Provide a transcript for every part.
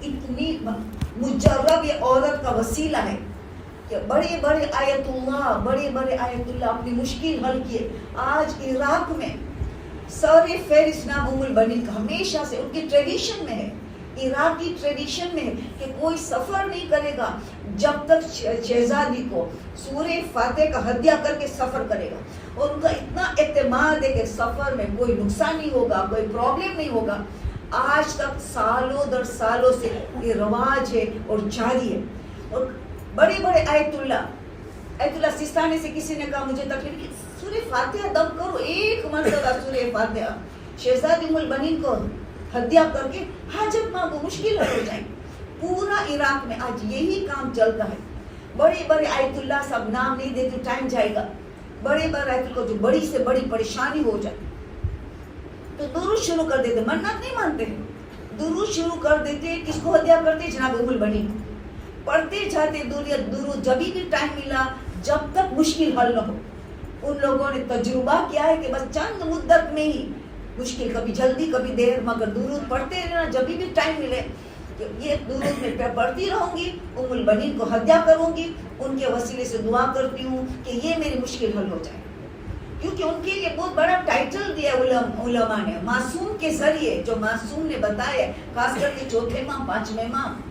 اتنی مجرب یہ عورت کا وسیلہ ہے کہ بڑے بڑے آیت اللہ اپنی مشکل حل کیے. آج عراق میں سر فہرست نام ام البنین کا ہمیشہ سے ان کی ٹریڈیشن میں ہے, عراقی ٹریڈیشن میں ہے کہ کوئی سفر نہیں کرے گا جب تک شہزادی کو سورہ فاتح کا ہدیہ کر کے سفر کرے گا. اور ان کا اتنا اعتماد ہے کہ سفر میں کوئی نقصان نہیں ہوگا, کوئی پرابلم نہیں ہوگا. آج تک سالوں در سالوں سے یہ رواج ہے اور جاری ہے. اور بڑے بڑے آیت اللہ سستانی سے کسی نے کہا مجھے تکلیف کی سورہ فاتحہ دم کرو, ایک مرتبہ سورہ فاتحہ شہزادی ام البنین کو ہدیہ کر کے حاجت مانگو, مشکل ہو جائے. پورا عراق میں آج یہی کام چلتا ہے. بڑے بڑے آیت اللہ سب نام نہیں دیتے, ٹائم جائے گا. بڑے بڑے آیت اللہ کو جو بڑی سے بڑی پریشانی ہو جائے تو درود شروع کر دیتے, منت نہیں مانتے, درود شروع کر دیتے. کس کو ہدیہ کرتے؟ جناب ام البنین کو. پڑھتے جاتے درود جب بھی ٹائم ملا, جب تک مشکل حل نہ ہو. ان لوگوں نے تجربہ کیا ہے کہ بس چند مدت میں ہی مشکل, کبھی جلدی کبھی دیر, مگر درود پڑھتے رہنا جب بھی ٹائم ملے. یہ درود میں پڑھتی رہوں گی, ام البنین کو ہدیہ کروں گی, ان کے وسیلے سے دعا کرتی ہوں کہ یہ میری مشکل حل ہو جائے. کیونکہ ان کے لیے بہت بڑا ٹائٹل دیا علماء نے, معصوم کے ذریعے. جو معصوم نے بتایا, خاص کر کے چوتھے امام پانچویں امام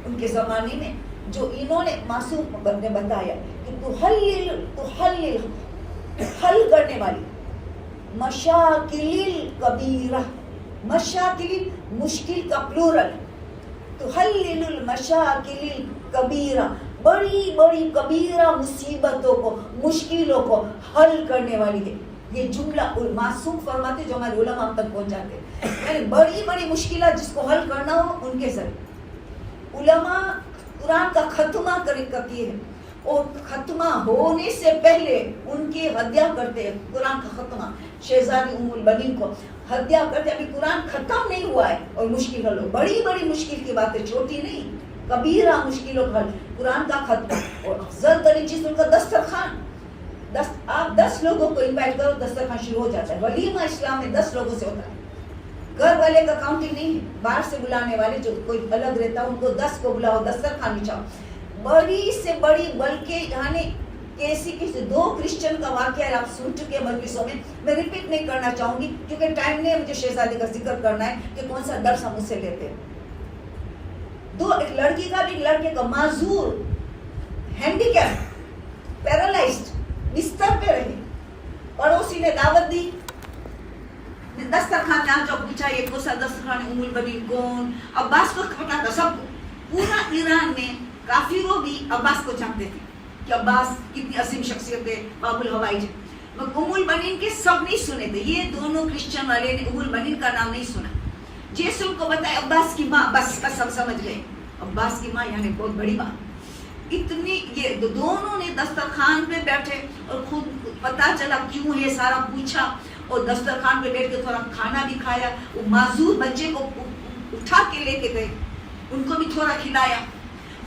ان کے زمانے میں, جو انہوں نے معصوم نے بتایا کہ تو حل کرنے والی مشاکل کبیرہ, مشاکل مشکل کا پلورل, تو حل المشاکل کبیرہ, بڑی بڑی کبیرہ مصیبتوں کو, مشکلوں کو حل کرنے والی ہے. یہ جملہ معصوم فرماتے جو ہمارے علماء ہم تک پہنچاتے ہیں. یعنی بڑی بڑی مشکلات جس کو حل کرنا ہو ان کے ذریعے. علماء قرآن کا ختمہ کرتی ہے, اور ختمہ ہونے سے پہلے ان کے ہدیہ کرتے ہیں. قرآن کا ختمہ شہزادی ام البنین کو ہدیہ کرتے. ابھی قرآن ختم نہیں ہوا ہے اور مشکل حل ہو, بڑی بڑی مشکل کی باتیں, چھوٹی نہیں, کبیرہ مشکلوں کا حل, قرآن کا ختمہ. اور افضل ترین چیز ان کا دسترخوان. آپ 10 لوگوں کو انوائٹ کرو, دسترخوان شروع ہو جاتا ہے. ولیمہ اسلام میں 10 لوگوں سے ہوتا ہے. گھر والے کا کاؤنٹنگ نہیں ہے, باہر سے بلانے والے جو کوئی الگ رہتا ہے ان کو 10 کو بلاؤ, دسترخوان بچھاؤ. بڑی سے بڑی, بلکہ یعنی کسی 2 کرسچن کا واقعہ آپ سن چکے ہیں مجلسوں میں ریپیٹ نہیں کرنا چاہوں گی کیونکہ ٹائم نہیں ہے. مجھے شہزادی کا ذکر کرنا ہے کہ کون سا درس ہم اس سے لیتے ہیں. 2, ایک لڑکی کا بھی, ایک لڑکے کا, معذور, ہینڈیکیپ, پیرالائزڈ, بستر پہ رہے. پڑوسی نے دعوت دی, دسترخوان جہاں جو بچھائیے, کون سا دسترخوان, ام البنین کون, عباس کو پتا تھا سب کو. پورا ایران میں کافروں بھی عباس کو جانتے تھے کہ عباس کتنی عظیم شخصیت ہے, باب الحوائج. ام البنین کے سب نہیں سنے تھے. یہ دونوں کرسچن والے نے ام البنین کا نام نہیں سنا. جیسے ان کو بتایا عباس کی ماں, بس سب سمجھ گئے عباس کی ماں یعنی بہت بڑی ماں. اتنی, یہ دونوں نے دسترخوان پہ بیٹھے اور خود پتا چلا کیوں ہے سارا پوچھا, اور دسترخوان پہ بیٹھ کے تھوڑا کھانا بھی کھایا. وہ معذور بچے کو اٹھا کے لے کے گئے, ان کو بھی تھوڑا کھلایا.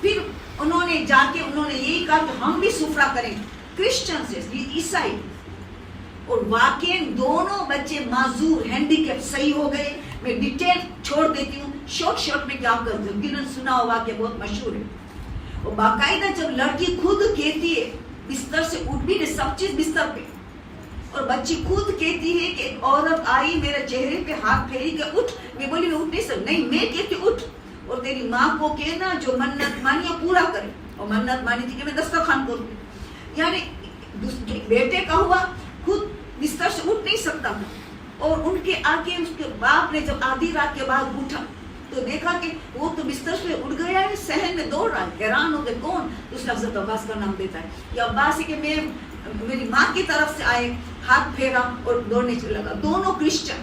پھر انہوں نے جا کے انہوں نے یہی کہا کہ ہم بھی سفرہ کریں, کرسچن سے عیسائی. اور واقعی دونوں بچے معذور, ہینڈیکیپ صحیح ہو گئے. میں ڈیٹیل چھوڑ دیتی ہوں, شارٹ میں کیا کرتے ہوں, گنن سنا ہوا کہ بہت مشہور ہے. اور باقاعدہ جب لڑکی خود کہتی ہے, بستر سے اٹھ بھی نہیں, سب چیز بستر پہ, اور بچی خود کہتی ہے کہ ایک عورت آئی میرے چہرے پہ ہاتھ پھیری کہ اٹھ. میں بولی میں اٹھ نہیں سکتی, نہیں میں کہتی اٹھ, اور تیری ماں کو کہنا جو منت مانی ہے پورا کرے. اور منت مانی تھی کہ میں دسترخوان کروں. یعنی بیٹے کا ہوا, خود بستر سے اٹھ نہیں سکتا تھا. اور ان کے آگے اس کے باپ نے جب آدھی رات کے بعد اٹھا تو دیکھا کہ وہ تو بستر سے اٹھ گیا ہے, صحن میں دوڑ رہا ہے. حیران ہو گئے, کون؟ تو اس نے حضرت عباس کا نام دیتا ہے. یہ عباس ہے کہ میں میری ماں کی طرف سے آئے, ہاتھ پھیرا اور دوڑنے لگا. دونوں کرسچن.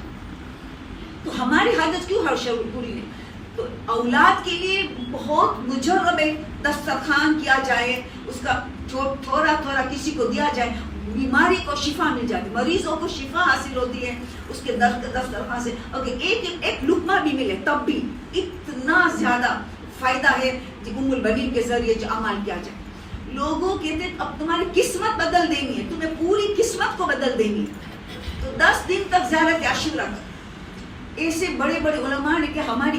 تو ہماری حاجت کیوں ہر شروع پوری نہیں؟ تو اولاد کے لیے بہت مجرب ہے, دسترخوان کیا جائے, اس کا تھوڑا تھوڑا کسی کو دیا جائے, بیماری کو شفا مل جاتی, مریضوں کو شفا حاصل ہوتی ہے اس کے دسترخوان سے. اگر ایک لقمہ بھی ملے تب بھی اتنا زیادہ فائدہ ہے ام البنین کے ذریعے جو عمل کیا جائے. لوگوں کہتے ہیں اب تمہاری قسمت بدل دینی ہے, تمہیں پوری قسمت کو بدل دینی ہے, تو 10 دن تک زیارت عاشورہ کر. ایسے بڑے بڑے علماء نے کہ ہماری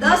10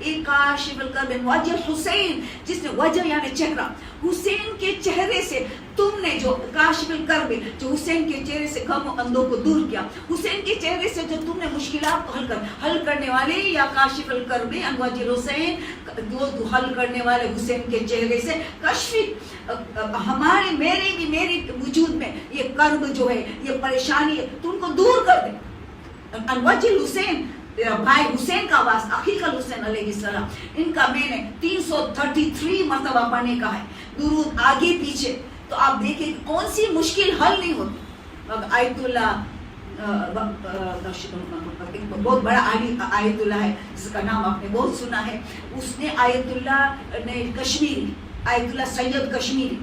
ایک کاشف الکرب من وجہ الحسین، جس نے وجہ یعنی چہرہ، حسین کے چہرے سے تم نے جو کاشف الکرب، جو حسین کے چہرے سے غم و اندوں کو دور کیا، حسین کے چہرے سے جو تم نے مشکلات کو حل کرنے والے، یا کاشف الکرب من وجہ الحسین، جو حل کرنے والے حسین کے چہرے سے، کشف ہمارے میرے وجود میں یہ کرب جو ہے، یہ پریشانی ہے، تم کو دور کر دے. من وجہ الحسین، بھائی حسین کا واسطہ، عقیق الحسین علیہ السلام، ان کا میں نے 333 مرتبہ پڑھنے کا ہے درود آگے پیچھے. تو آپ دیکھیں کون سی مشکل حل نہیں ہوتی. آیت اللہ بہت بڑا آیت اللہ ہے جس کا نام آپ نے بہت سنا ہے، اس نے آیت اللہ نے کشمیری، آیت اللہ سید کشمیری،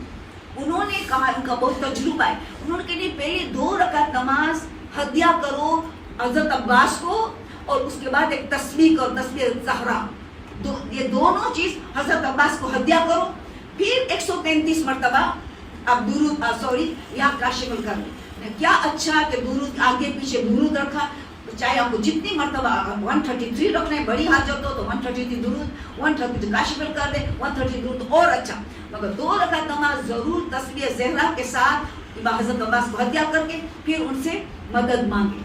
انہوں نے کہا، ان کا بہت تجربہ ہے، انہوں نے کہا پہلے 2 رکعت نماز ہدیہ کرو حضرت عباس کو، اور اس کے بعد ایک تسبیح اور تسبیح زہرا، یہ دونوں چیز حضرت عباس کو ہدیہ کرو، پھر 133 مرتبہ اب درود یا کاشف الکرب. کیا اچھا کہ درود آگے پیچھے درود رکھا، چاہے آپ کو جتنی مرتبہ 133 رکھنا ہے، بڑی حاجت ہو تو 133 درود، 133 کاشف الکرب، 133 درود اور اچھا، مگر 2 رکعت نماز ضرور تسبیح زہرا کے ساتھ حضرت عباس کو ہدیہ کر کے پھر ان سے مدد مانگے.